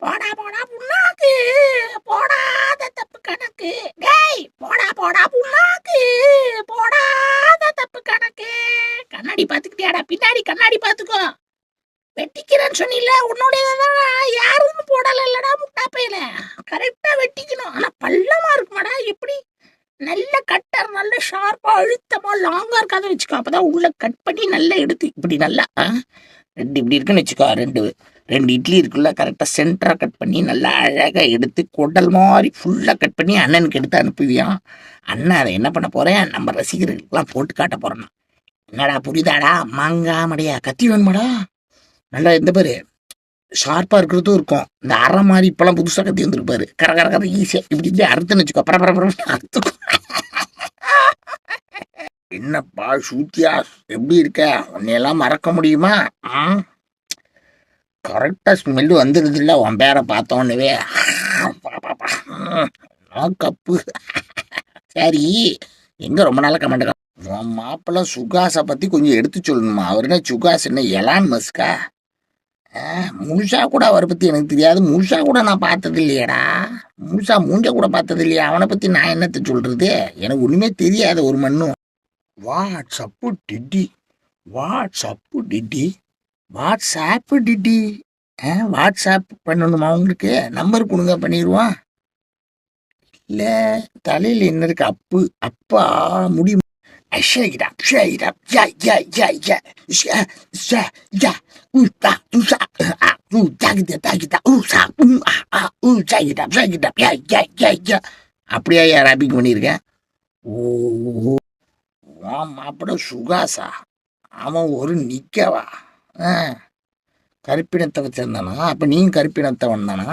போடா போடா புண்ணாக்கு, போடாத தப்பு கணக்கு. டேய் போடா போடா புண்ணாக்கு, போடாத தப்பு கணக்கு. கண்ணாடி பாத்துக்கிட்டியாடா? பின்னாடி கண்ணாடி பாத்துக்கோ. வெட்டிக்கிறேன்னு சொன்னில, உன்னுடையதான் யாருன்னு போடல இல்லடா முட்டாப்பையில. கரெக்டா வெட்டிக்கணும். ஆனா பள்ளமா இருக்குமாடா? எப்படி? நல்ல கட்டர், நல்ல ஷார்ப்பா அழுத்தமா லாங்கா இருக்காத வச்சுக்கோ. அப்பதான் உள்ள கட் பண்ணி நல்லா எடுத்து இப்படி நல்லா ரெண்டு இப்படி இருக்குன்னு வச்சுக்கோ. ரெண்டு ரெண்டு இட்லி இருக்குல்ல, கரெக்டாக சென்டராக கட் பண்ணி நல்லா அழகாக எடுத்து குடல் மாதிரி ஃபுல்லாக கட் பண்ணி அண்ணனுக்கு எடுத்து அனுப்புவியான். அண்ணன் அதை என்ன பண்ண போகிறேன், நம்ம ரசிகர்களுக்கெல்லாம் போட்டு காட்ட போகிறேன்னா. என்னடா புரியுதாடா? மாங்காமடையா கத்தி வேணுமாடா? நல்லா எந்த பேர் ஷார்ப்பாக இருக்கிறதும் இருக்கும். இந்த அரை மாதிரி இப்போலாம் புதுசாக கத்தி வந்துருப்பாரு. கர கர கர ஈஸியாக இப்படி இப்படி அறுத்துன்னு வச்சுக்கோ. பரபரப்பு அறுத்துக்கும். என்னப்பா சூத்தியா, எப்படி இருக்க? உன்னையெல்லாம் மறக்க முடியுமா? கரெக்டா ஸ்மெல்லு வந்துடுது இல்லை உன் பேரை பார்த்தோன்னே. கப்பு. சரி, எங்க ரொம்ப நாளாக கமெண்ட் உன் மாப்பிள்ள சுகாஸை பத்தி கொஞ்சம் எடுத்து சொல்லணுமா? அவர் என்ன சுகாஸ் என்ன எலான் மஸ்கா? முழுசா கூட அவரை பத்தி எனக்கு தெரியாது. முழுசா கூட நான் பார்த்தது இல்லையடா. முழுசா மூஞ்ச கூட பார்த்தது இல்லையா? அவனை பத்தி நான் என்னத்தை சொல்றது? எனக்கு ஒண்ணுமே தெரியாது ஒரு மண்ணும். வாட்ஸ்அப்பு டிடி, வாட்ஸ்அப்பு டிடி, வாட்ஸ்ஆப்பு டிடி. வாட்ஸ்ஆப் பண்ணணுமா உங்களுக்கு? நம்பர் கொடுங்க, பண்ணிடுவான். இல்லை தலையில் என்ன இருக்கு? அப்பு அப்பா முடி. அஷைடா ஷைடா யா யா யா யா ஷா ஷா யா உட்டா துஷா உ ஜாகிதா தாகிதா உஷா உ ஜாகிதா ஜாகிதா யா யா யா யா. அப்படியா ரேப்பிங் பண்ணியிருக்கேன். ஓ மாப்பிட சுகாசா, அவன் ஒரு நிக்கவா? கருப்பினத்தை வச்சிருந்தானா? அப்போ நீயும் கருப்பினத்தை வந்தானா?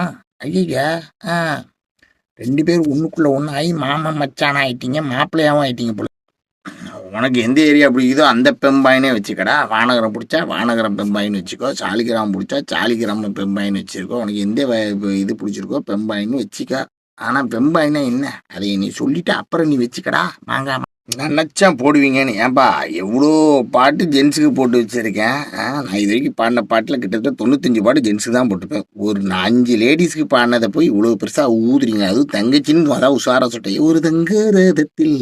ஐயா, ரெண்டு பேரும் ஒன்றுக்குள்ளே ஒன்று ஆகி மாமன் மச்சானா ஆயிட்டீங்க, மாப்பிள்ளையாவும் ஆயிட்டீங்க போல. உனக்கு எந்த ஏரியா பிடிக்குதோ அந்த பெம்பாயினே வச்சுக்கடா. வானகரம் பிடிச்சா வானகரம் பெம்பாயின்னு வச்சுக்கோ. சாலிகிராமம் பிடிச்சா சாலிகிராமம் பெம்பாயின்னு வச்சுருக்கோ. உனக்கு எந்த இது பிடிச்சிருக்கோ பெம்பாயின்னு வச்சுக்க. ஆனால் பெம்பாயினா என்ன, அதை நீ சொல்லிட்டு அப்புறம் நீ வச்சுக்கடா. வாங்க நினச்சேன் போடுவீங்கன்னு. ஏன்பா எவ்வளோ பாட்டு ஜென்ஸுக்கு போட்டு வச்சுருக்கேன். நான் இது வரைக்கும் பாடின பாட்டில் கிட்டத்தட்ட 95 பாட்டு ஜென்ஸுக்கு தான் போட்டிருப்பேன். ஒரு 5 லேடிஸ்க்கு பாடினதை போய் இவ்வளோ பெருசாக ஊதுறீங்க. அதுவும் தங்கச்சின்னு அதான் உஷாரா சொல்லிட்டேன். ஒரு தங்க ரதத்தில்